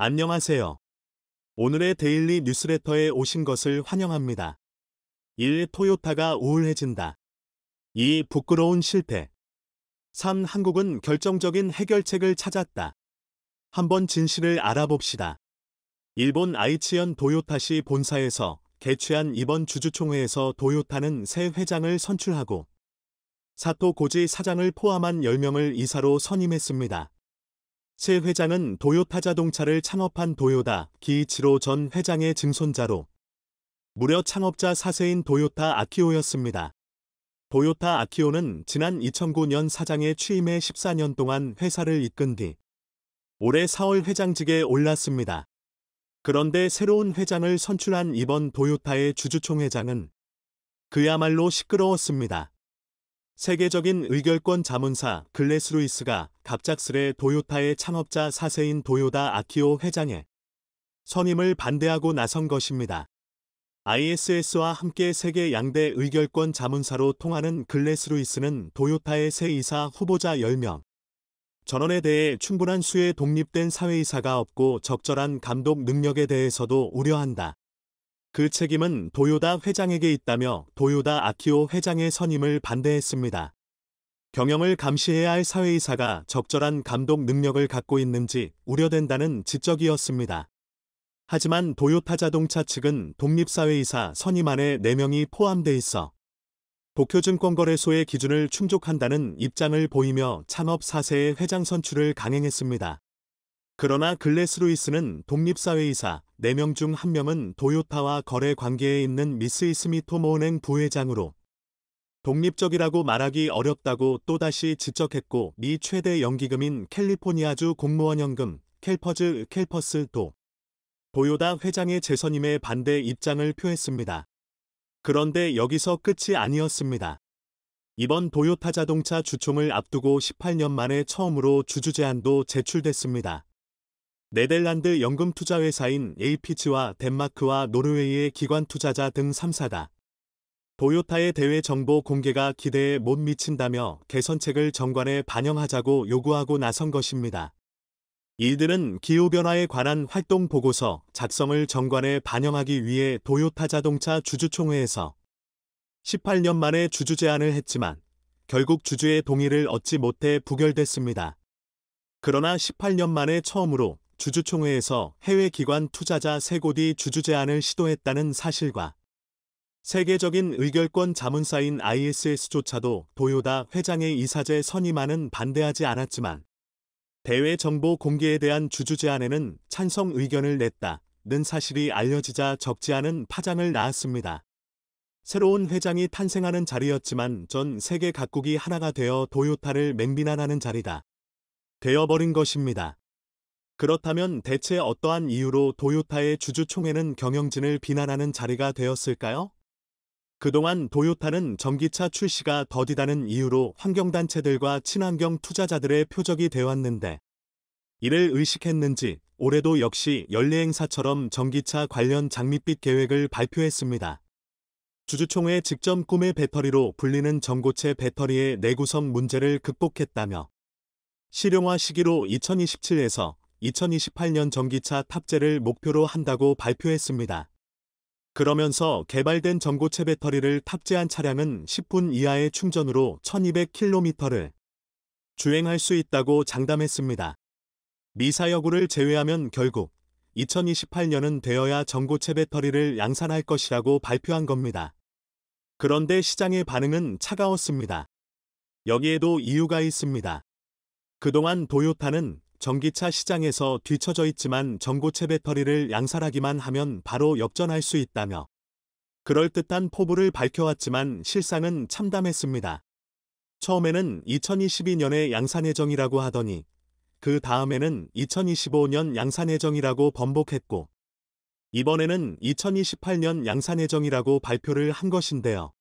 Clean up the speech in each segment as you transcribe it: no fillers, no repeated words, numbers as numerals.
안녕하세요. 오늘의 데일리 뉴스레터에 오신 것을 환영합니다. 1. 토요타가 우울해진다. 2. 부끄러운 실패. 3. 한국은 결정적인 해결책을 찾았다. 한번 진실을 알아봅시다. 일본 아이치현 도요타시 본사에서 개최한 이번 주주총회에서 도요타는 새 회장을 선출하고 사토 고지 사장을 포함한 10명을 이사로 선임했습니다. 새 회장은 도요타 자동차를 창업한 도요다 기이치로 전 회장의 증손자로 무려 창업자 4세인 도요타 아키오였습니다. 도요타 아키오는 지난 2009년 사장에 취임해 14년 동안 회사를 이끈 뒤 올해 4월 회장직에 올랐습니다. 그런데 새로운 회장을 선출한 이번 도요타의 주주총회장은 그야말로 시끄러웠습니다. 세계적인 의결권 자문사 글래스루이스가 갑작스레 도요타의 창업자 4세인 도요다 아키오 회장의 선임을 반대하고 나선 것입니다. ISS와 함께 세계 양대 의결권 자문사로 통하는 글래스루이스는 도요타의 새 이사 후보자 10명 전원에 대해 충분한 수의 독립된 사회이사가 없고 적절한 감독 능력에 대해서도 우려한다. 그 책임은 도요다 회장에게 있다며 도요다 아키오 회장의 선임을 반대했습니다. 경영을 감시해야 할 사회이사가 적절한 감독 능력을 갖고 있는지 우려된다는 지적이었습니다. 하지만 도요타 자동차 측은 독립사회이사 선임안에 4명이 포함돼 있어 도쿄증권거래소의 기준을 충족한다는 입장을 보이며 창업 4세의 회장 선출을 강행했습니다. 그러나 글래스루이스는 독립사회이사 4명 중 1명은 도요타와 거래 관계에 있는 미쓰이 스미토모은행 부회장으로 독립적이라고 말하기 어렵다고 또다시 지적했고 미 최대 연기금인 캘리포니아주 공무원연금 캘퍼스도 도요다 회장의 재선임에 반대 입장을 표했습니다. 그런데 여기서 끝이 아니었습니다. 이번 도요타 자동차 주총을 앞두고 18년 만에 처음으로 주주 제안도 제출됐습니다. 네덜란드 연금 투자회사인 에이피치와 덴마크와 노르웨이의 기관 투자자 등 3사가 도요타의 대외 정보 공개가 기대에 못 미친다며 개선책을 정관에 반영하자고 요구하고 나선 것입니다. 이들은 기후변화에 관한 활동 보고서 작성을 정관에 반영하기 위해 도요타 자동차 주주총회에서 18년 만에 주주 제안을 했지만 결국 주주의 동의를 얻지 못해 부결됐습니다. 그러나 18년 만에 처음으로 주주총회에서 해외기관 투자자 3곳이 주주 제안을 시도했다는 사실과 세계적인 의결권 자문사인 ISS조차도 도요다 회장의 이사제 선임안은 반대하지 않았지만 대외 정보 공개에 대한 주주 제안에는 찬성 의견을 냈다는 사실이 알려지자 적지 않은 파장을 낳았습니다. 새로운 회장이 탄생하는 자리였지만 전 세계 각국이 하나가 되어 도요타를 맹비난하는 자리다 되어버린 것입니다. 그렇다면 대체 어떠한 이유로 도요타의 주주총회는 경영진을 비난하는 자리가 되었을까요? 그동안 도요타는 전기차 출시가 더디다는 이유로 환경단체들과 친환경 투자자들의 표적이 되었는데 이를 의식했는지 올해도 역시 연례행사처럼 전기차 관련 장밋빛 계획을 발표했습니다. 주주총회 직전 꿈의 배터리로 불리는 전고체 배터리의 내구성 문제를 극복했다며 실용화 시기로 2027에서 2028년 전기차 탑재를 목표로 한다고 발표했습니다. 그러면서 개발된 전고체 배터리를 탑재한 차량은 10분 이하의 충전으로 1200km를 주행할 수 있다고 장담했습니다. 미사여구를 제외하면 결국 2028년은 되어야 전고체 배터리를 양산할 것이라고 발표한 겁니다. 그런데 시장의 반응은 차가웠습니다. 여기에도 이유가 있습니다. 그동안 도요타는 전기차 시장에서 뒤처져 있지만 전고체 배터리를 양산하기만 하면 바로 역전할 수 있다며 그럴듯한 포부를 밝혀왔지만 실상은 참담했습니다. 처음에는 2022년에 양산 예정이라고 하더니 그 다음에는 2025년 양산 예정이라고 번복했고 이번에는 2028년 양산 예정이라고 발표를 한 것인데요.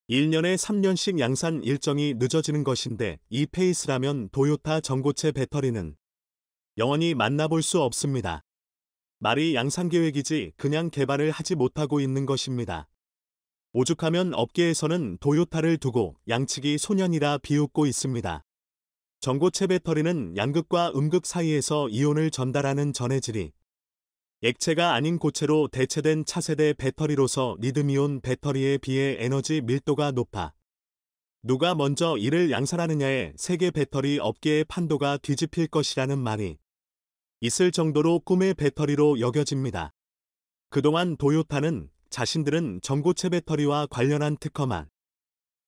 1년에 3년씩 양산 일정이 늦어지는 것인데 이 페이스라면 도요타 전고체 배터리는 영원히 만나볼 수 없습니다. 말이 양산 계획이지 그냥 개발을 하지 못하고 있는 것입니다. 오죽하면 업계에서는 도요타를 두고 양측이 소년이라 비웃고 있습니다. 전고체 배터리는 양극과 음극 사이에서 이온을 전달하는 전해질이 액체가 아닌 고체로 대체된 차세대 배터리로서 리튬이온 배터리에 비해 에너지 밀도가 높아 누가 먼저 이를 양산하느냐에 세계 배터리 업계의 판도가 뒤집힐 것이라는 말이 있을 정도로 꿈의 배터리로 여겨집니다. 그동안 도요타는 자신들은 전고체 배터리와 관련한 특허만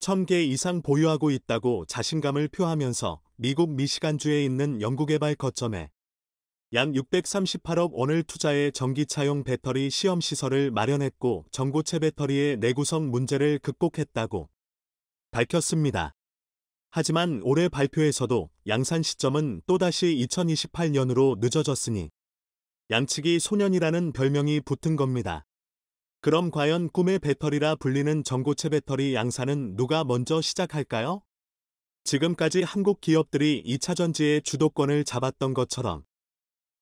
1000개 이상 보유하고 있다고 자신감을 표하면서 미국 미시간주에 있는 연구개발 거점에 약 638억 원을 투자해 전기차용 배터리 시험시설을 마련했고 전고체 배터리의 내구성 문제를 극복했다고 밝혔습니다. 하지만 올해 발표에서도 양산 시점은 또다시 2028년으로 늦어졌으니 양측이 소년이라는 별명이 붙은 겁니다. 그럼 과연 꿈의 배터리라 불리는 전고체 배터리 양산은 누가 먼저 시작할까요? 지금까지 한국 기업들이 2차 전지의 주도권을 잡았던 것처럼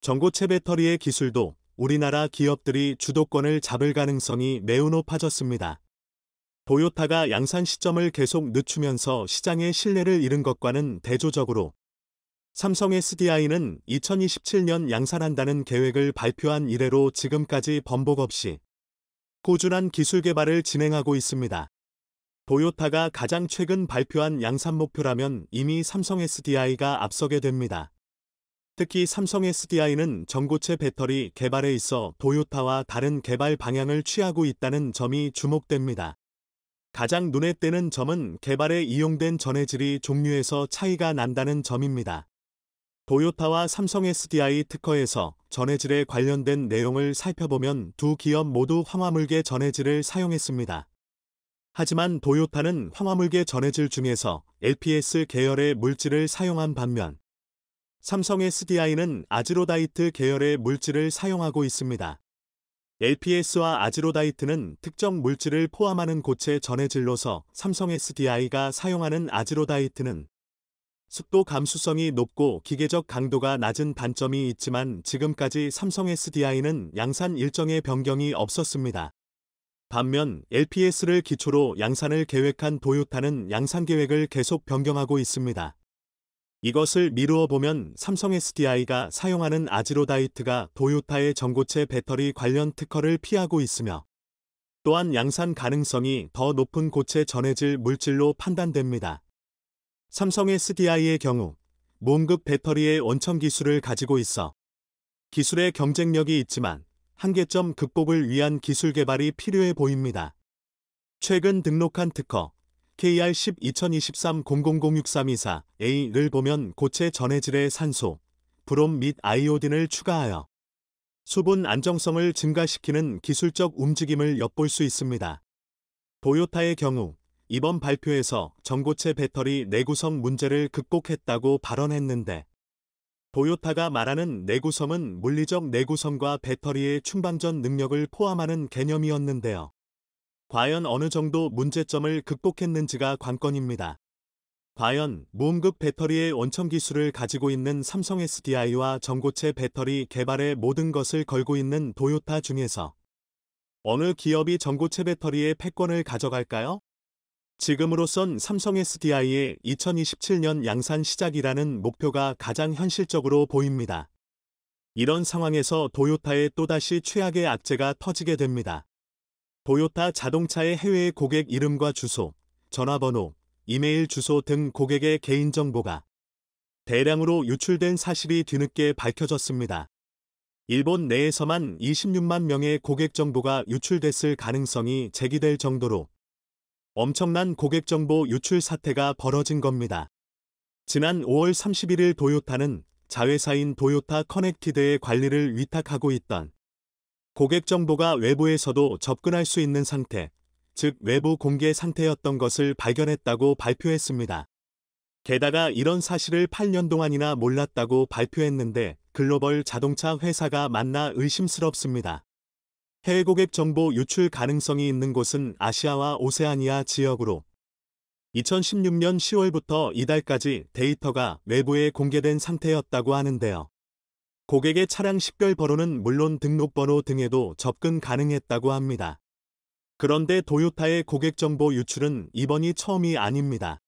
전고체 배터리의 기술도 우리나라 기업들이 주도권을 잡을 가능성이 매우 높아졌습니다. 도요타가 양산 시점을 계속 늦추면서 시장의 신뢰를 잃은 것과는 대조적으로 삼성 SDI는 2027년 양산한다는 계획을 발표한 이래로 지금까지 번복 없이 꾸준한 기술 개발을 진행하고 있습니다. 도요타가 가장 최근 발표한 양산 목표라면 이미 삼성 SDI가 앞서게 됩니다. 특히 삼성 SDI는 전고체 배터리 개발에 있어 도요타와 다른 개발 방향을 취하고 있다는 점이 주목됩니다. 가장 눈에 띄는 점은 개발에 이용된 전해질이 종류에서 차이가 난다는 점입니다. 도요타와 삼성 SDI 특허에서 전해질에 관련된 내용을 살펴보면 두 기업 모두 황화물계 전해질을 사용했습니다. 하지만 도요타는 황화물계 전해질 중에서 LPS 계열의 물질을 사용한 반면 삼성 SDI는 아지로다이트 계열의 물질을 사용하고 있습니다. LPS와 아지로다이트는 특정 물질을 포함하는 고체 전해질로서 삼성 SDI가 사용하는 아지로다이트는 습도 감수성이 높고 기계적 강도가 낮은 단점이 있지만 지금까지 삼성 SDI는 양산 일정의 변경이 없었습니다. 반면 LPS를 기초로 양산을 계획한 도요타는 양산 계획을 계속 변경하고 있습니다. 이것을 미루어 보면 삼성 SDI가 사용하는 아지로다이트가 도요타의 전고체 배터리 관련 특허를 피하고 있으며 또한 양산 가능성이 더 높은 고체 전해질 물질로 판단됩니다. 삼성 SDI의 경우 모음극 배터리의 원천 기술을 가지고 있어 기술의 경쟁력이 있지만 한계점 극복을 위한 기술 개발이 필요해 보입니다. 최근 등록한 특허 KR10 2023-0006-324A를 보면 고체 전해질의 산소, 브롬 및 아이오딘을 추가하여 수분 안정성을 증가시키는 기술적 움직임을 엿볼 수 있습니다. 도요타의 경우 이번 발표에서 전고체 배터리 내구성 문제를 극복했다고 발언했는데 도요타가 말하는 내구성은 물리적 내구성과 배터리의 충방전 능력을 포함하는 개념이었는데요. 과연 어느 정도 문제점을 극복했는지가 관건입니다. 과연 무음극 배터리의 원천 기술을 가지고 있는 삼성 SDI와 전고체 배터리 개발에 모든 것을 걸고 있는 도요타 중에서 어느 기업이 전고체 배터리의 패권을 가져갈까요? 지금으로선 삼성 SDI의 2027년 양산 시작이라는 목표가 가장 현실적으로 보입니다. 이런 상황에서 도요타의 또다시 최악의 악재가 터지게 됩니다. 도요타 자동차의 해외 고객 이름과 주소, 전화번호, 이메일 주소 등 고객의 개인정보가 대량으로 유출된 사실이 뒤늦게 밝혀졌습니다. 일본 내에서만 26만 명의 고객 정보가 유출됐을 가능성이 제기될 정도로 엄청난 고객 정보 유출 사태가 벌어진 겁니다. 지난 5월 31일 도요타는 자회사인 도요타 커넥티드의 관리를 위탁하고 있던 고객 정보가 외부에서도 접근할 수 있는 상태, 즉 외부 공개 상태였던 것을 발견했다고 발표했습니다. 게다가 이런 사실을 8년 동안이나 몰랐다고 발표했는데 글로벌 자동차 회사가 맞나 의심스럽습니다. 해외 고객 정보 유출 가능성이 있는 곳은 아시아와 오세아니아 지역으로 2016년 10월부터 이달까지 데이터가 외부에 공개된 상태였다고 하는데요. 고객의 차량 식별 번호는 물론 등록번호 등에도 접근 가능했다고 합니다. 그런데 도요타의 고객 정보 유출은 이번이 처음이 아닙니다.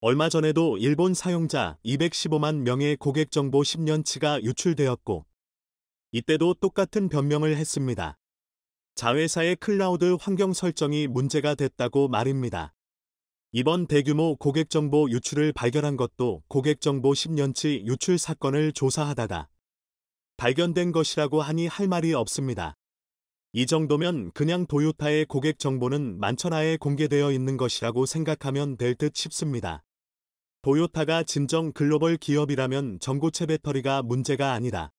얼마 전에도 일본 사용자 215만 명의 고객 정보 10년치가 유출되었고, 이때도 똑같은 변명을 했습니다. 자회사의 클라우드 환경 설정이 문제가 됐다고 말입니다. 이번 대규모 고객 정보 유출을 발견한 것도 고객 정보 10년치 유출 사건을 조사하다가 발견된 것이라고 하니 할 말이 없습니다. 이 정도면 그냥 도요타의 고객 정보는 만천하에 공개되어 있는 것이라고 생각하면 될 듯 싶습니다. 도요타가 진정 글로벌 기업이라면 전고체 배터리가 문제가 아니다.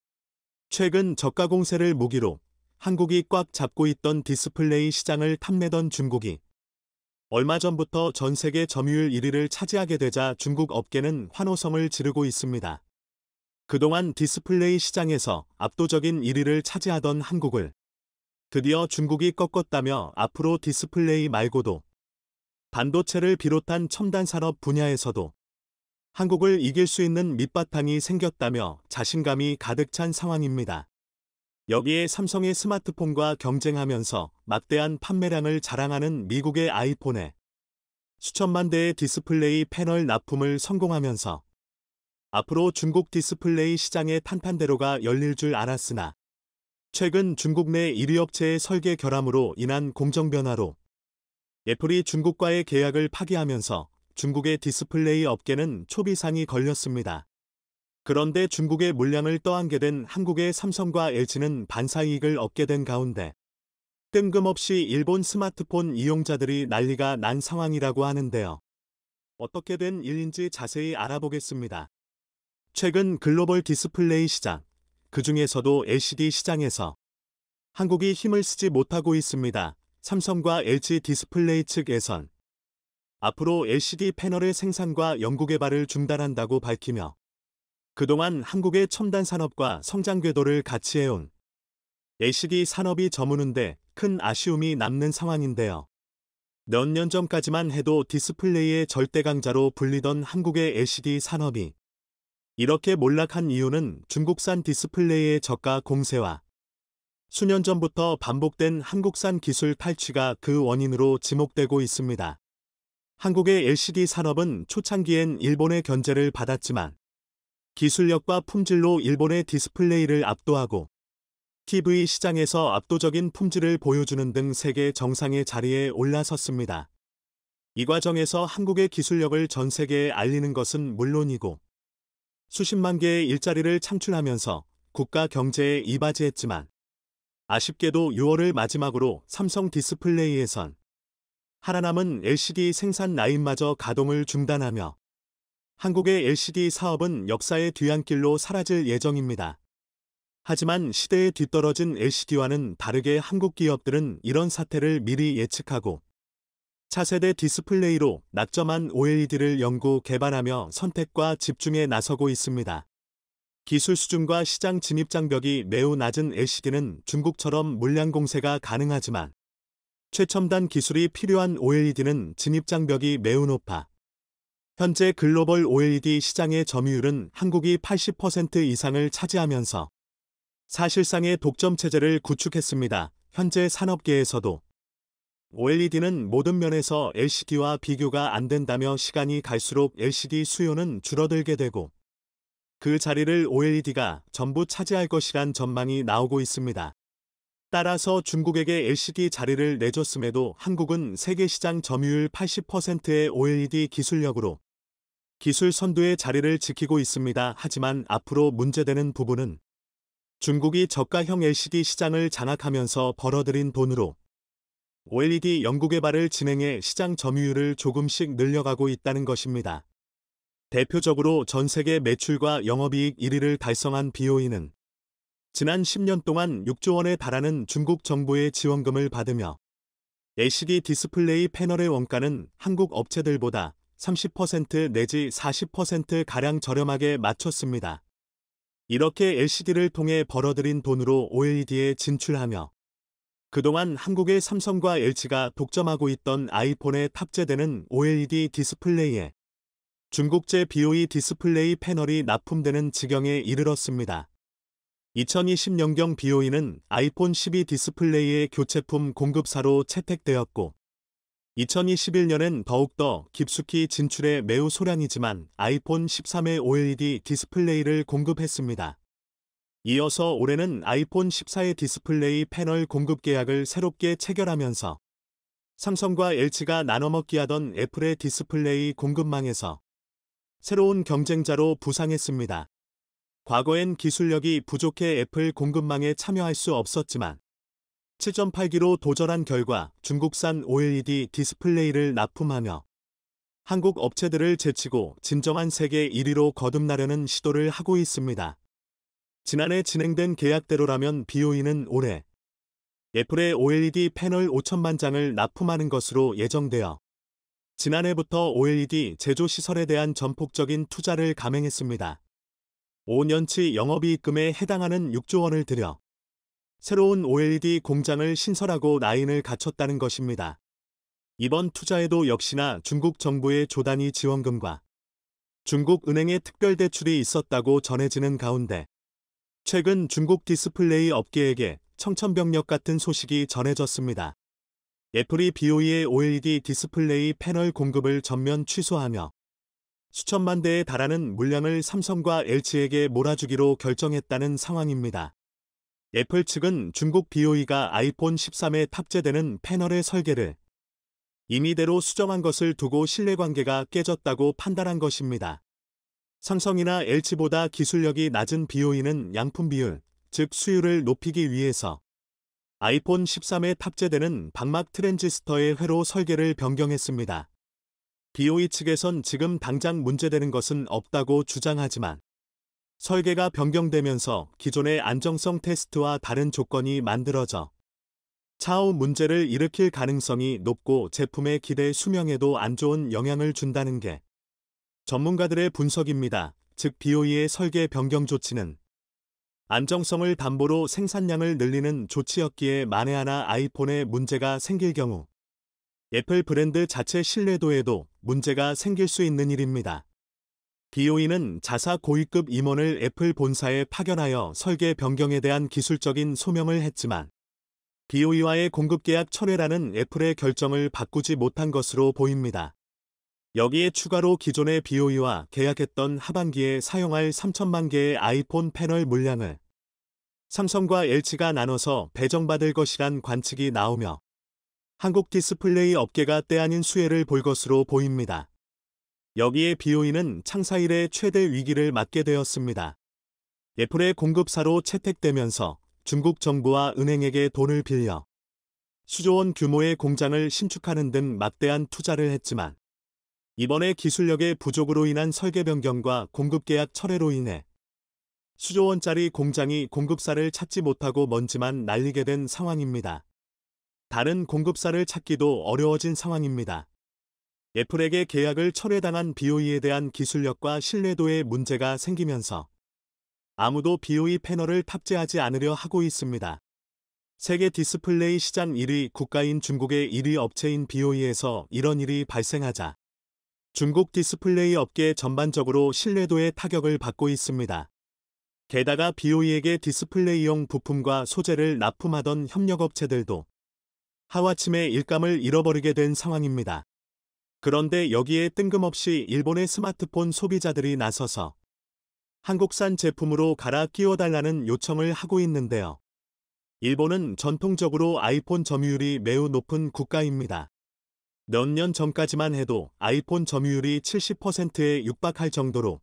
최근 저가 공세를 무기로 한국이 꽉 잡고 있던 디스플레이 시장을 탐내던 중국이 얼마 전부터 전 세계 점유율 1위를 차지하게 되자 중국 업계는 환호성을 지르고 있습니다. 그동안 디스플레이 시장에서 압도적인 1위를 차지하던 한국을 드디어 중국이 꺾었다며 앞으로 디스플레이 말고도 반도체를 비롯한 첨단 산업 분야에서도 한국을 이길 수 있는 밑바탕이 생겼다며 자신감이 가득 찬 상황입니다. 여기에 삼성의 스마트폰과 경쟁하면서 막대한 판매량을 자랑하는 미국의 아이폰에 수천만 대의 디스플레이 패널 납품을 성공하면서 앞으로 중국 디스플레이 시장의 탄탄대로가 열릴 줄 알았으나 최근 중국 내 1위 업체의 설계 결함으로 인한 공정 변화로 애플이 중국과의 계약을 파기하면서 중국의 디스플레이 업계는 초비상이 걸렸습니다. 그런데 중국의 물량을 떠안게 된 한국의 삼성과 LG는 반사이익을 얻게 된 가운데 뜬금없이 일본 스마트폰 이용자들이 난리가 난 상황이라고 하는데요. 어떻게 된 일인지 자세히 알아보겠습니다. 최근 글로벌 디스플레이 시장, 그 중에서도 LCD 시장에서 한국이 힘을 쓰지 못하고 있습니다. 삼성과 LG 디스플레이 측에선 앞으로 LCD 패널의 생산과 연구 개발을 중단한다고 밝히며 그동안 한국의 첨단 산업과 성장 궤도를 같이 해온 LCD 산업이 저무는데 큰 아쉬움이 남는 상황인데요. 몇 년 전까지만 해도 디스플레이의 절대 강자로 불리던 한국의 LCD 산업이 이렇게 몰락한 이유는 중국산 디스플레이의 저가 공세와 수년 전부터 반복된 한국산 기술 탈취가 그 원인으로 지목되고 있습니다. 한국의 LCD 산업은 초창기엔 일본의 견제를 받았지만 기술력과 품질로 일본의 디스플레이를 압도하고 TV 시장에서 압도적인 품질을 보여주는 등 세계 정상의 자리에 올라섰습니다. 이 과정에서 한국의 기술력을 전 세계에 알리는 것은 물론이고 수십만 개의 일자리를 창출하면서 국가 경제에 이바지했지만 아쉽게도 6월을 마지막으로 삼성 디스플레이에선 하나 남은 LCD 생산 라인마저 가동을 중단하며 한국의 LCD 사업은 역사의 뒤안길로 사라질 예정입니다. 하지만 시대에 뒤떨어진 LCD와는 다르게 한국 기업들은 이런 사태를 미리 예측하고 차세대 디스플레이로 낙점한 OLED를 연구 개발하며 선택과 집중에 나서고 있습니다. 기술 수준과 시장 진입 장벽이 매우 낮은 LCD는 중국처럼 물량 공세가 가능하지만 최첨단 기술이 필요한 OLED는 진입 장벽이 매우 높아 현재 글로벌 OLED 시장의 점유율은 한국이 80% 이상을 차지하면서 사실상의 독점 체제를 구축했습니다. 현재 산업계에서도 OLED는 모든 면에서 LCD와 비교가 안 된다며 시간이 갈수록 LCD 수요는 줄어들게 되고 그 자리를 OLED가 전부 차지할 것이란 전망이 나오고 있습니다. 따라서 중국에게 LCD 자리를 내줬음에도 한국은 세계 시장 점유율 80%의 OLED 기술력으로 기술 선두의 자리를 지키고 있습니다. 하지만 앞으로 문제되는 부분은 중국이 저가형 LCD 시장을 장악하면서 벌어들인 돈으로 OLED 연구 개발을 진행해 시장 점유율을 조금씩 늘려가고 있다는 것입니다. 대표적으로 전 세계 매출과 영업이익 1위를 달성한 BOE는 지난 10년 동안 6조 원에 달하는 중국 정부의 지원금을 받으며 LCD 디스플레이 패널의 원가는 한국 업체들보다 30% 내지 40%가량 저렴하게 맞췄습니다. 이렇게 LCD를 통해 벌어들인 돈으로 OLED에 진출하며 그동안 한국의 삼성과 LG가 독점하고 있던 아이폰에 탑재되는 OLED 디스플레이에 중국제 BOE 디스플레이 패널이 납품되는 지경에 이르렀습니다. 2020년경 BOE는 아이폰 12 디스플레이의 교체품 공급사로 채택되었고 2021년엔 더욱더 깊숙이 진출해 매우 소량이지만 아이폰 13의 OLED 디스플레이를 공급했습니다. 이어서 올해는 아이폰 14의 디스플레이 패널 공급 계약을 새롭게 체결하면서 삼성과 LG가 나눠먹기 하던 애플의 디스플레이 공급망에서 새로운 경쟁자로 부상했습니다. 과거엔 기술력이 부족해 애플 공급망에 참여할 수 없었지만 7.8기로 도전한 결과 중국산 OLED 디스플레이를 납품하며 한국 업체들을 제치고 진정한 세계 1위로 거듭나려는 시도를 하고 있습니다. 지난해 진행된 계약대로라면 BOE는 올해 애플의 OLED 패널 5천만 장을 납품하는 것으로 예정되어 지난해부터 OLED 제조 시설에 대한 전폭적인 투자를 감행했습니다. 5년치 영업이익금에 해당하는 6조 원을 들여 새로운 OLED 공장을 신설하고 라인을 갖췄다는 것입니다. 이번 투자에도 역시나 중국 정부의 조단위 지원금과 중국 은행의 특별 대출이 있었다고 전해지는 가운데 최근 중국 디스플레이 업계에게 청천벽력 같은 소식이 전해졌습니다. 애플이 BOE의 OLED 디스플레이 패널 공급을 전면 취소하며 수천만 대에 달하는 물량을 삼성과 LG에게 몰아주기로 결정했다는 상황입니다. 애플 측은 중국 BOE가 아이폰 13에 탑재되는 패널의 설계를 임의대로 수정한 것을 두고 신뢰관계가 깨졌다고 판단한 것입니다. 삼성이나 LG보다 기술력이 낮은 BOE는 양품 비율, 즉 수율을 높이기 위해서 아이폰 13에 탑재되는 방막 트랜지스터의 회로 설계를 변경했습니다. BOE 측에선 지금 당장 문제되는 것은 없다고 주장하지만 설계가 변경되면서 기존의 안정성 테스트와 다른 조건이 만들어져 차후 문제를 일으킬 가능성이 높고 제품의 기대 수명에도 안 좋은 영향을 준다는 게 전문가들의 분석입니다. 즉 BOE의 설계 변경 조치는 안정성을 담보로 생산량을 늘리는 조치였기에 만에 하나 아이폰에 문제가 생길 경우 애플 브랜드 자체 신뢰도에도 문제가 생길 수 있는 일입니다. BOE는 자사 고위급 임원을 애플 본사에 파견하여 설계 변경에 대한 기술적인 소명을 했지만 BOE와의 공급계약 철회라는 애플의 결정을 바꾸지 못한 것으로 보입니다. 여기에 추가로 기존의 BOE와 계약했던 하반기에 사용할 3천만 개의 아이폰 패널 물량을 삼성과 LG가 나눠서 배정받을 것이란 관측이 나오며 한국 디스플레이 업계가 때 아닌 수혜를 볼 것으로 보입니다. 여기에 BOE는 창사 이래 최대 위기를 맞게 되었습니다. 애플의 공급사로 채택되면서 중국 정부와 은행에게 돈을 빌려 수조 원 규모의 공장을 신축하는 등 막대한 투자를 했지만 이번에 기술력의 부족으로 인한 설계 변경과 공급계약 철회로 인해 수조 원짜리 공장이 공급사를 찾지 못하고 먼지만 날리게 된 상황입니다. 다른 공급사를 찾기도 어려워진 상황입니다. 애플에게 계약을 철회당한 BOE에 대한 기술력과 신뢰도에 문제가 생기면서 아무도 BOE 패널을 탑재하지 않으려 하고 있습니다. 세계 디스플레이 시장 1위 국가인 중국의 1위 업체인 BOE에서 이런 일이 발생하자 중국 디스플레이 업계 전반적으로 신뢰도에 타격을 받고 있습니다. 게다가 BOE에게 디스플레이용 부품과 소재를 납품하던 협력업체들도 하루아침에 일감을 잃어버리게 된 상황입니다. 그런데 여기에 뜬금없이 일본의 스마트폰 소비자들이 나서서 한국산 제품으로 갈아 끼워달라는 요청을 하고 있는데요. 일본은 전통적으로 아이폰 점유율이 매우 높은 국가입니다. 몇 년 전까지만 해도 아이폰 점유율이 70%에 육박할 정도로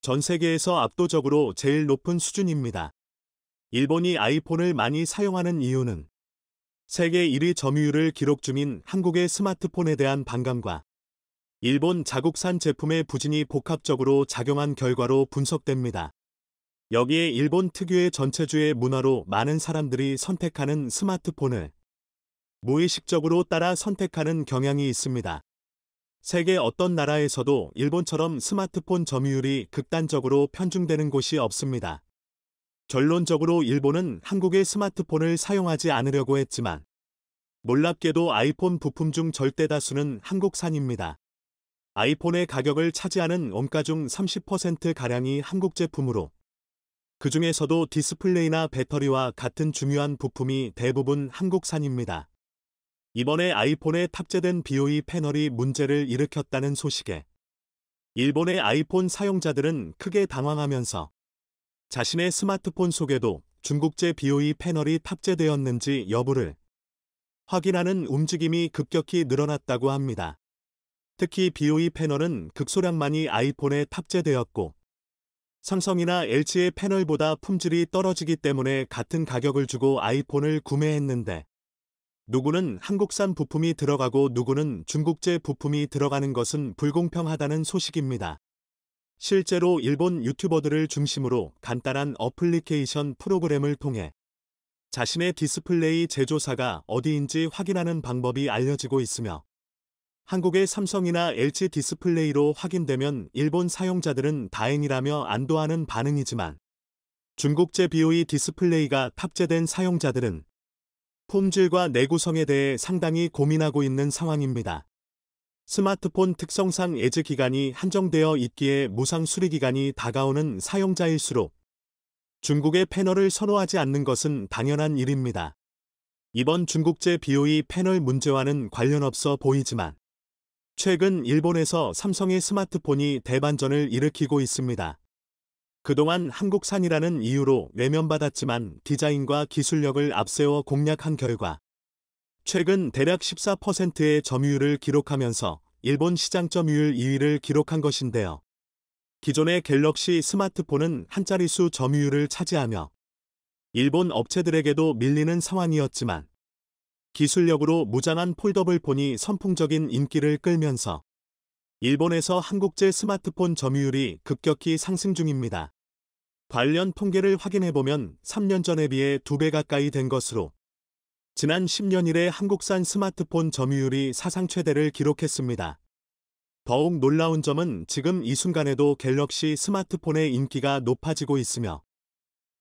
전 세계에서 압도적으로 제일 높은 수준입니다. 일본이 아이폰을 많이 사용하는 이유는 세계 1위 점유율을 기록 중인 한국의 스마트폰에 대한 반감과 일본 자국산 제품의 부진이 복합적으로 작용한 결과로 분석됩니다. 여기에 일본 특유의 전체주의 문화로 많은 사람들이 선택하는 스마트폰을 무의식적으로 따라 선택하는 경향이 있습니다. 세계 어떤 나라에서도 일본처럼 스마트폰 점유율이 극단적으로 편중되는 곳이 없습니다. 결론적으로 일본은 한국의 스마트폰을 사용하지 않으려고 했지만 놀랍게도 아이폰 부품 중 절대 다수는 한국산입니다. 아이폰의 가격을 차지하는 원가 중 30%가량이 한국 제품으로 그 중에서도 디스플레이나 배터리와 같은 중요한 부품이 대부분 한국산입니다. 이번에 아이폰에 탑재된 BOE 패널이 문제를 일으켰다는 소식에 일본의 아이폰 사용자들은 크게 당황하면서 자신의 스마트폰 속에도 중국제 BOE 패널이 탑재되었는지 여부를 확인하는 움직임이 급격히 늘어났다고 합니다. 특히 BOE 패널은 극소량만이 아이폰에 탑재되었고 삼성이나 LG의 패널보다 품질이 떨어지기 때문에 같은 가격을 주고 아이폰을 구매했는데 누구는 한국산 부품이 들어가고 누구는 중국제 부품이 들어가는 것은 불공평하다는 소식입니다. 실제로 일본 유튜버들을 중심으로 간단한 어플리케이션 프로그램을 통해 자신의 디스플레이 제조사가 어디인지 확인하는 방법이 알려지고 있으며 한국의 삼성이나 LG 디스플레이로 확인되면 일본 사용자들은 다행이라며 안도하는 반응이지만 중국제 BOE 디스플레이가 탑재된 사용자들은 품질과 내구성에 대해 상당히 고민하고 있는 상황입니다. 스마트폰 특성상 예지 기간이 한정되어 있기에 무상 수리 기간이 다가오는 사용자일수록 중국의 패널을 선호하지 않는 것은 당연한 일입니다. 이번 중국제 BOE 패널 문제와는 관련 없어 보이지만 최근 일본에서 삼성의 스마트폰이 대반전을 일으키고 있습니다. 그동안 한국산이라는 이유로 외면받았지만 디자인과 기술력을 앞세워 공략한 결과 최근 대략 14%의 점유율을 기록하면서 일본 시장 점유율 2위를 기록한 것인데요. 기존의 갤럭시 스마트폰은 한 자릿수 점유율을 차지하며 일본 업체들에게도 밀리는 상황이었지만 기술력으로 무장한 폴더블 폰이 선풍적인 인기를 끌면서 일본에서 한국제 스마트폰 점유율이 급격히 상승 중입니다. 관련 통계를 확인해보면 3년 전에 비해 2배 가까이 된 것으로 지난 10년 이래 한국산 스마트폰 점유율이 사상 최대를 기록했습니다. 더욱 놀라운 점은 지금 이 순간에도 갤럭시 스마트폰의 인기가 높아지고 있으며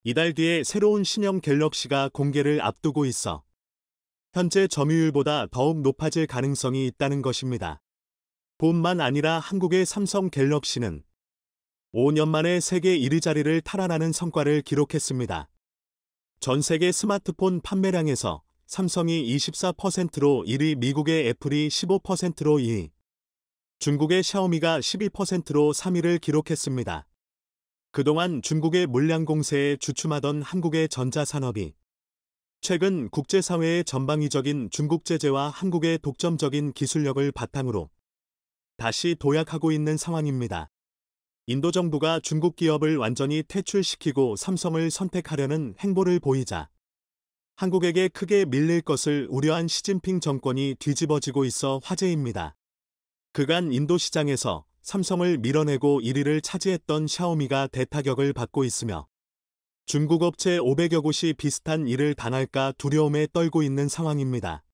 이달 뒤에 새로운 신형 갤럭시가 공개를 앞두고 있어 현재 점유율보다 더욱 높아질 가능성이 있다는 것입니다. 뿐만 아니라 한국의 삼성 갤럭시는 5년 만에 세계 1위 자리를 탈환하는 성과를 기록했습니다. 전 세계 스마트폰 판매량에서 삼성이 24%로 1위, 미국의 애플이 15%로 2위, 중국의 샤오미가 12%로 3위를 기록했습니다. 그동안 중국의 물량 공세에 주춤하던 한국의 전자산업이 최근 국제사회의 전방위적인 중국 제재와 한국의 독점적인 기술력을 바탕으로 다시 도약하고 있는 상황입니다. 인도 정부가 중국 기업을 완전히 퇴출시키고 삼성을 선택하려는 행보를 보이자 한국에게 크게 밀릴 것을 우려한 시진핑 정권이 뒤집어지고 있어 화제입니다. 그간 인도 시장에서 삼성을 밀어내고 1위를 차지했던 샤오미가 대타격을 받고 있으며 중국 업체 500여 곳이 비슷한 일을 당할까 두려움에 떨고 있는 상황입니다.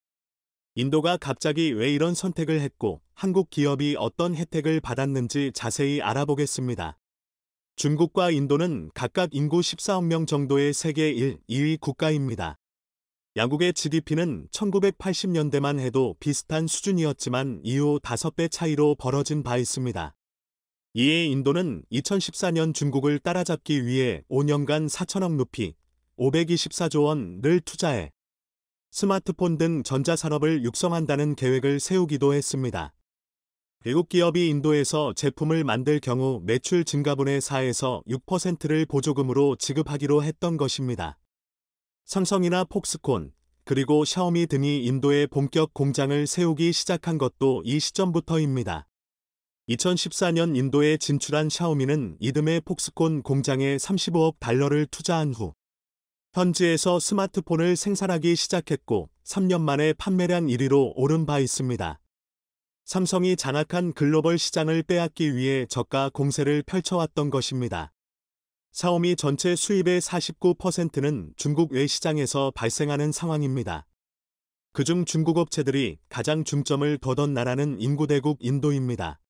인도가 갑자기 왜 이런 선택을 했고 한국 기업이 어떤 혜택을 받았는지 자세히 알아보겠습니다. 중국과 인도는 각각 인구 14억 명 정도의 세계 1, 2위 국가입니다. 양국의 GDP는 1980년대만 해도 비슷한 수준이었지만 이후 5배 차이로 벌어진 바 있습니다. 이에 인도는 2014년 중국을 따라잡기 위해 5년간 4천억 루피, 524조 원을 투자해 스마트폰 등 전자산업을 육성한다는 계획을 세우기도 했습니다. 외국 기업이 인도에서 제품을 만들 경우 매출 증가분의 4에서 6%를 보조금으로 지급하기로 했던 것입니다. 삼성이나 폭스콘, 그리고 샤오미 등이 인도에 본격 공장을 세우기 시작한 것도 이 시점부터입니다. 2014년 인도에 진출한 샤오미는 이듬해 폭스콘 공장에 35억 달러를 투자한 후 현지에서 스마트폰을 생산하기 시작했고 3년 만에 판매량 1위로 오른 바 있습니다. 삼성이 장악한 글로벌 시장을 빼앗기 위해 저가 공세를 펼쳐왔던 것입니다. 샤오미 전체 수입의 49%는 중국 외 시장에서 발생하는 상황입니다. 그중 중국 업체들이 가장 중점을 둬던 나라는 인구대국 인도입니다.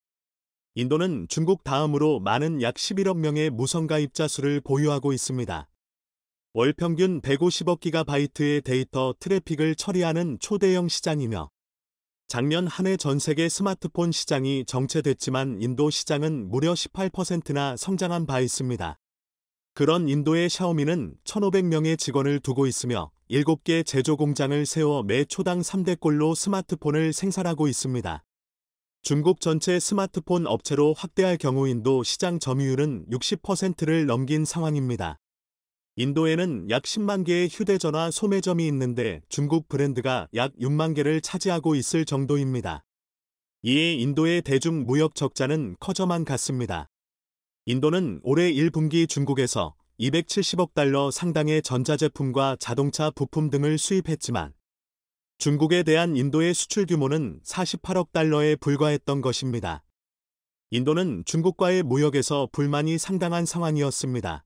인도는 중국 다음으로 많은 약 11억 명의 무선가입자 수를 보유하고 있습니다. 월 평균 150억 기가바이트의 데이터 트래픽을 처리하는 초대형 시장이며 작년 한 해 전 세계 스마트폰 시장이 정체됐지만 인도 시장은 무려 18%나 성장한 바 있습니다. 그런 인도의 샤오미는 1,500명의 직원을 두고 있으며 7개 제조 공장을 세워 매 초당 3대꼴로 스마트폰을 생산하고 있습니다. 중국 전체 스마트폰 업체로 확대할 경우 인도 시장 점유율은 60%를 넘긴 상황입니다. 인도에는 약 10만 개의 휴대전화 소매점이 있는데 중국 브랜드가 약 6만 개를 차지하고 있을 정도입니다. 이에 인도의 대중 무역 적자는 커져만 갔습니다. 인도는 올해 1분기 중국에서 270억 달러 상당의 전자제품과 자동차 부품 등을 수입했지만 중국에 대한 인도의 수출 규모는 48억 달러에 불과했던 것입니다. 인도는 중국과의 무역에서 불만이 상당한 상황이었습니다.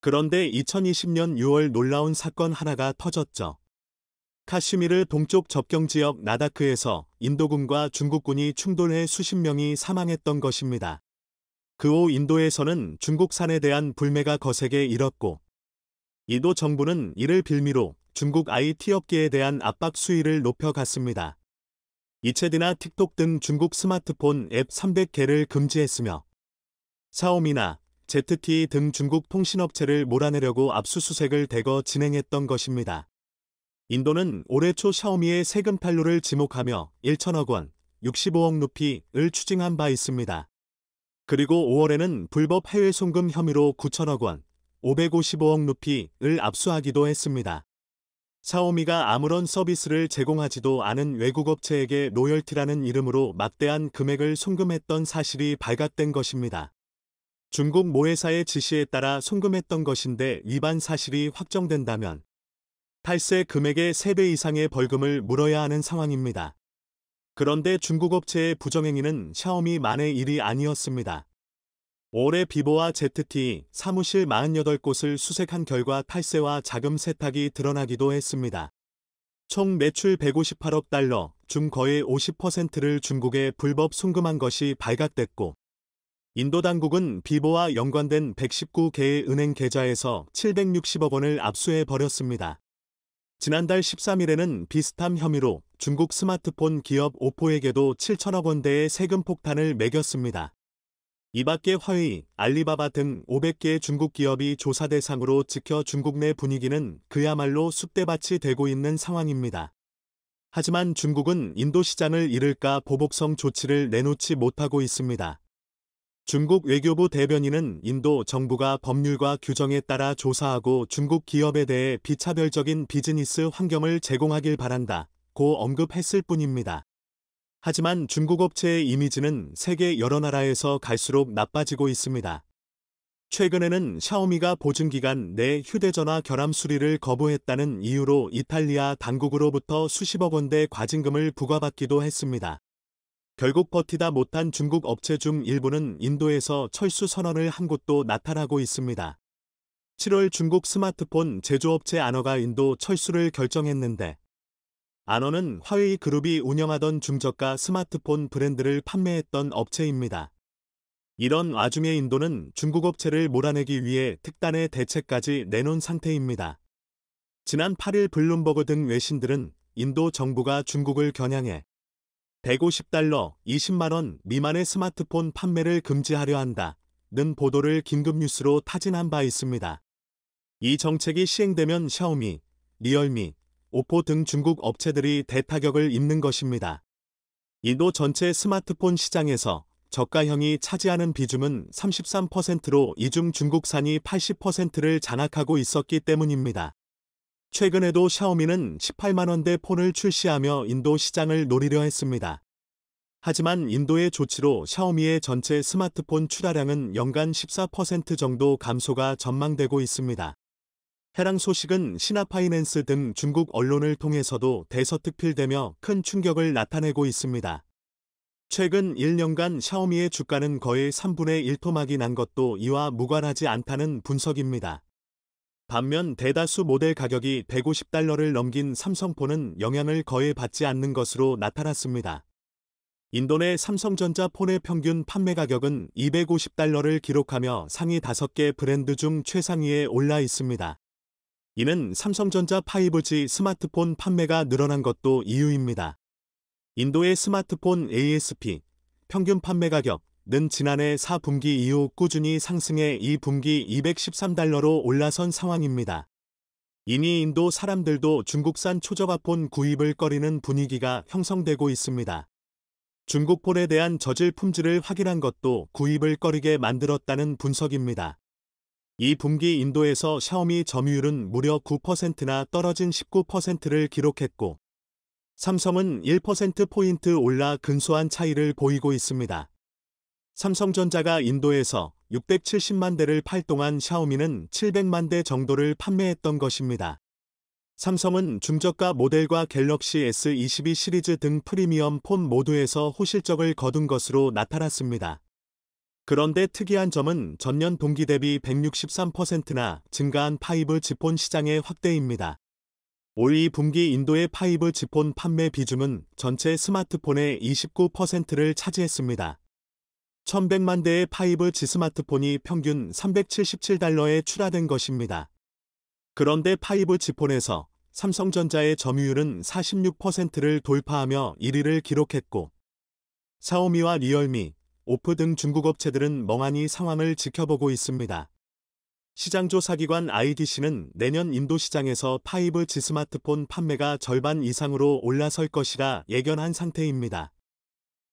그런데 2020년 6월 놀라운 사건 하나가 터졌죠. 카슈미르 동쪽 접경지역 나다크에서 인도군과 중국군이 충돌해 수십 명이 사망했던 것입니다. 그 후 인도에서는 중국산에 대한 불매가 거세게 일었고 인도 정부는 이를 빌미로 중국 IT 업계에 대한 압박 수위를 높여갔습니다. 이체디나 틱톡 등 중국 스마트폰 앱 300개를 금지했으며 샤오미나 ZTE 등 중국 통신업체를 몰아내려고 압수수색을 대거 진행했던 것입니다. 인도는 올해 초 샤오미의 세금 탈루를 지목하며 1천억 원, 65억 루피를 추징한 바 있습니다. 그리고 5월에는 불법 해외 송금 혐의로 9천억 원, 555억 루피를 압수하기도 했습니다. 샤오미가 아무런 서비스를 제공하지도 않은 외국 업체에게 로열티라는 이름으로 막대한 금액을 송금했던 사실이 발각된 것입니다. 중국 모회사의 지시에 따라 송금했던 것인데 위반 사실이 확정된다면 탈세 금액의 3배 이상의 벌금을 물어야 하는 상황입니다. 그런데 중국 업체의 부정행위는 샤오미만의 일이 아니었습니다. 올해 비보와 ZTE 사무실 48곳을 수색한 결과 탈세와 자금 세탁이 드러나기도 했습니다. 총 매출 158억 달러 중 거의 50%를 중국에 불법 송금한 것이 발각됐고 인도 당국은 비보와 연관된 119개의 은행 계좌에서 760억 원을 압수해 버렸습니다. 지난달 13일에는 비슷한 혐의로 중국 스마트폰 기업 오포에게도 7천억 원대의 세금 폭탄을 매겼습니다. 이 밖에 화웨이, 알리바바 등 500개의 중국 기업이 조사 대상으로 찍혀 중국 내 분위기는 그야말로 쑥대밭이 되고 있는 상황입니다. 하지만 중국은 인도 시장을 잃을까 보복성 조치를 내놓지 못하고 있습니다. 중국 외교부 대변인은 인도 정부가 법률과 규정에 따라 조사하고 중국 기업에 대해 비차별적인 비즈니스 환경을 제공하길 바란다고 언급했을 뿐입니다. 하지만 중국 업체의 이미지는 세계 여러 나라에서 갈수록 나빠지고 있습니다. 최근에는 샤오미가 보증기간 내 휴대전화 결함 수리를 거부했다는 이유로 이탈리아 당국으로부터 수십억 원대 과징금을 부과받기도 했습니다. 결국 버티다 못한 중국 업체 중 일부는 인도에서 철수 선언을 한 곳도 나타나고 있습니다. 7월 중국 스마트폰 제조업체 아너가 인도 철수를 결정했는데 아너는 화웨이 그룹이 운영하던 중저가 스마트폰 브랜드를 판매했던 업체입니다. 이런 와중에 인도는 중국 업체를 몰아내기 위해 특단의 대책까지 내놓은 상태입니다. 지난 8일 블룸버그 등 외신들은 인도 정부가 중국을 겨냥해 150달러, 20만 원 미만의 스마트폰 판매를 금지하려 한다는 보도를 긴급 뉴스로 타진한 바 있습니다. 이 정책이 시행되면 샤오미, 리얼미, 오포 등 중국 업체들이 대타격을 입는 것입니다. 인도 전체 스마트폰 시장에서 저가형이 차지하는 비중은 33%로 이중 중국산이 80%를 장악하고 있었기 때문입니다. 최근에도 샤오미는 18만 원대 폰을 출시하며 인도 시장을 노리려 했습니다. 하지만 인도의 조치로 샤오미의 전체 스마트폰 출하량은 연간 14% 정도 감소가 전망되고 있습니다. 해당 소식은 신화파이낸스 등 중국 언론을 통해서도 대서특필되며 큰 충격을 나타내고 있습니다. 최근 1년간 샤오미의 주가는 거의 3분의 1 토막이 난 것도 이와 무관하지 않다는 분석입니다. 반면 대다수 모델 가격이 150달러를 넘긴 삼성폰은 영향을 거의 받지 않는 것으로 나타났습니다. 인도 내 삼성전자 폰의 평균 판매 가격은 250달러를 기록하며 상위 5개 브랜드 중 최상위에 올라 있습니다. 이는 삼성전자 5G 스마트폰 판매가 늘어난 것도 이유입니다. 인도의 스마트폰 ASP, 평균 판매 가격은 지난해 4분기 이후 꾸준히 상승해 2분기 213달러로 올라선 상황입니다. 이니 인도 사람들도 중국산 초저가폰 구입을 꺼리는 분위기가 형성되고 있습니다. 중국폰에 대한 저질 품질을 확인한 것도 구입을 꺼리게 만들었다는 분석입니다. 이 분기 인도에서 샤오미 점유율은 무려 9%나 떨어진 19%를 기록했고, 삼성은 1%포인트 올라 근소한 차이를 보이고 있습니다. 삼성전자가 인도에서 670만 대를 팔 동안 샤오미는 700만 대 정도를 판매했던 것입니다. 삼성은 중저가 모델과 갤럭시 S22 시리즈 등 프리미엄 폰 모두에서 호실적을 거둔 것으로 나타났습니다. 그런데 특이한 점은 전년 동기 대비 163%나 증가한 5G 폰 시장의 확대입니다. 올 2분기 인도의 5G 폰 판매 비중은 전체 스마트폰의 29%를 차지했습니다. 1100만 대의 5G 스마트폰이 평균 $377에 출하된 것입니다. 그런데 5G 폰에서 삼성전자의 점유율은 46%를 돌파하며 1위를 기록했고, 샤오미와 리얼미, 오프 등 중국 업체들은 멍하니 상황을 지켜보고 있습니다. 시장조사기관 IDC는 내년 인도 시장에서 5G 스마트폰 판매가 절반 이상으로 올라설 것이라 예견한 상태입니다.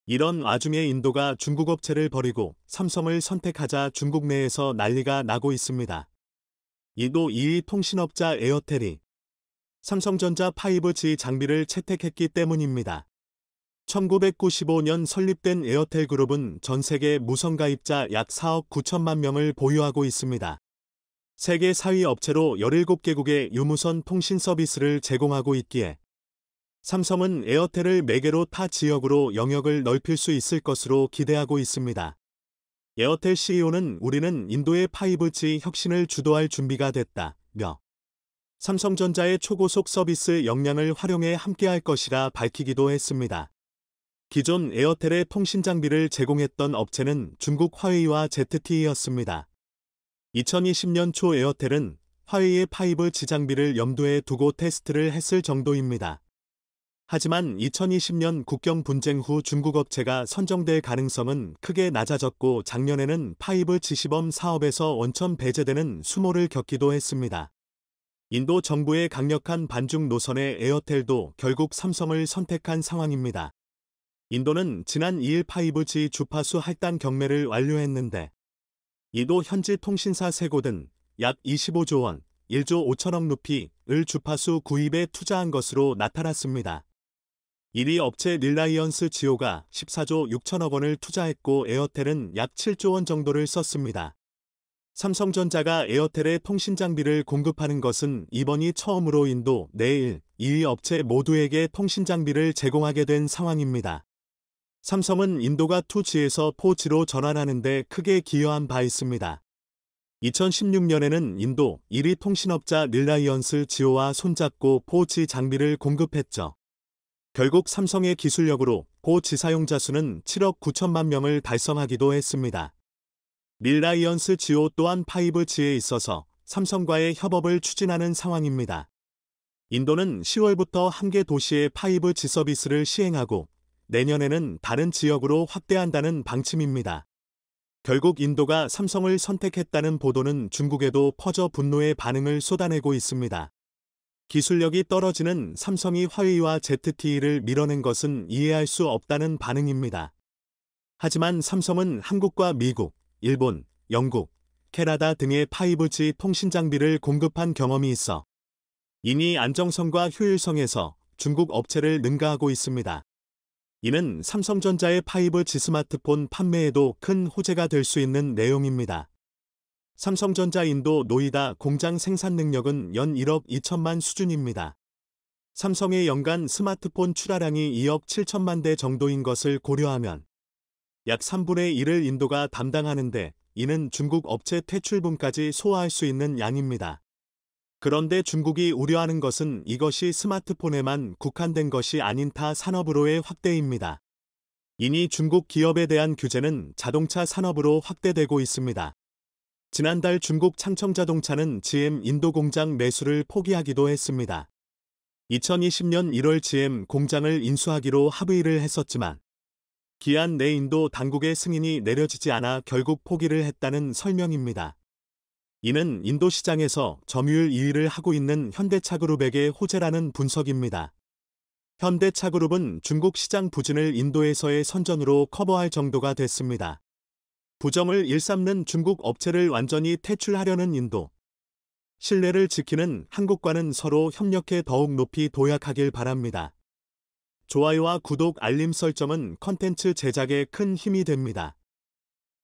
이런 와중에 인도가 중국 업체를 버리고 삼성을 선택하자 중국 내에서 난리가 나고 있습니다. 인도 2위 통신업자 에어텔이 삼성전자 5G 장비를 채택했기 때문입니다. 1995년 설립된 에어텔 그룹은 전 세계 무선 가입자 약 4억 9천만 명을 보유하고 있습니다. 세계 4위 업체로 17개국의 유무선 통신 서비스를 제공하고 있기에 삼성은 에어텔을 매개로 타 지역으로 영역을 넓힐 수 있을 것으로 기대하고 있습니다. 에어텔 CEO는 우리는 인도의 5G 혁신을 주도할 준비가 됐다며 삼성전자의 초고속 서비스 역량을 활용해 함께할 것이라 밝히기도 했습니다. 기존 에어텔의 통신 장비를 제공했던 업체는 중국 화웨이와 ZTE였습니다. 2020년 초 에어텔은 화웨이의 5G 장비를 염두에 두고 테스트를 했을 정도입니다. 하지만 2020년 국경 분쟁 후 중국 업체가 선정될 가능성은 크게 낮아졌고 작년에는 5G 시범 사업에서 원천 배제되는 수모를 겪기도 했습니다. 인도 정부의 강력한 반중 노선에 에어텔도 결국 삼성을 선택한 상황입니다. 인도는 지난 2일 5G 주파수 할당 경매를 완료했는데 인도 현지 통신사 세 곳은 약 25조 원, 1조 5천억 루피를 주파수 구입에 투자한 것으로 나타났습니다. 1위 업체 릴라이언스 지오가 14조 6천억 원을 투자했고 에어텔은 약 7조 원 정도를 썼습니다. 삼성전자가 에어텔의 통신 장비를 공급하는 것은 이번이 처음으로 인도, 내일 2위 업체 모두에게 통신 장비를 제공하게 된 상황입니다. 삼성은 인도가 2G에서 4G로 전환하는 데 크게 기여한 바 있습니다. 2016년에는 인도 1위 통신업자 릴라이언스 지오와 손잡고 4G 장비를 공급했죠. 결국 삼성의 기술력으로 4G 사용자 수는 7억 9천만 명을 달성하기도 했습니다. 릴라이언스 지오 또한 5G에 있어서 삼성과의 협업을 추진하는 상황입니다. 인도는 10월부터 한 개 도시에 5G 서비스를 시행하고 내년에는 다른 지역으로 확대한다는 방침입니다. 결국 인도가 삼성을 선택했다는 보도는 중국에도 퍼져 분노의 반응을 쏟아내고 있습니다. 기술력이 떨어지는 삼성이 화웨이와 ZTE를 밀어낸 것은 이해할 수 없다는 반응입니다. 하지만 삼성은 한국과 미국, 일본, 영국, 캐나다 등의 5G 통신 장비를 공급한 경험이 있어 이니 안정성과 효율성에서 중국 업체를 능가하고 있습니다. 이는 삼성전자의 5G 스마트폰 판매에도 큰 호재가 될 수 있는 내용입니다. 삼성전자 인도 노이다 공장 생산 능력은 연 1억 2천만 수준입니다. 삼성의 연간 스마트폰 출하량이 2억 7천만 대 정도인 것을 고려하면 약 3분의 1을 인도가 담당하는데 이는 중국 업체 퇴출분까지 소화할 수 있는 양입니다. 그런데 중국이 우려하는 것은 이것이 스마트폰에만 국한된 것이 아닌 타 산업으로의 확대입니다. 이니 중국 기업에 대한 규제는 자동차 산업으로 확대되고 있습니다. 지난달 중국 창청자동차는 GM 인도 공장 매수를 포기하기도 했습니다. 2020년 1월 GM 공장을 인수하기로 합의를 했었지만 기한 내 인도 당국의 승인이 내려지지 않아 결국 포기를 했다는 설명입니다. 이는 인도 시장에서 점유율 2위를 하고 있는 현대차그룹에게 호재라는 분석입니다. 현대차그룹은 중국 시장 부진을 인도에서의 선전으로 커버할 정도가 됐습니다. 부정을 일삼는 중국 업체를 완전히 퇴출하려는 인도. 신뢰를 지키는 한국과는 서로 협력해 더욱 높이 도약하길 바랍니다. 좋아요와 구독, 알림 설정은 컨텐츠 제작에 큰 힘이 됩니다.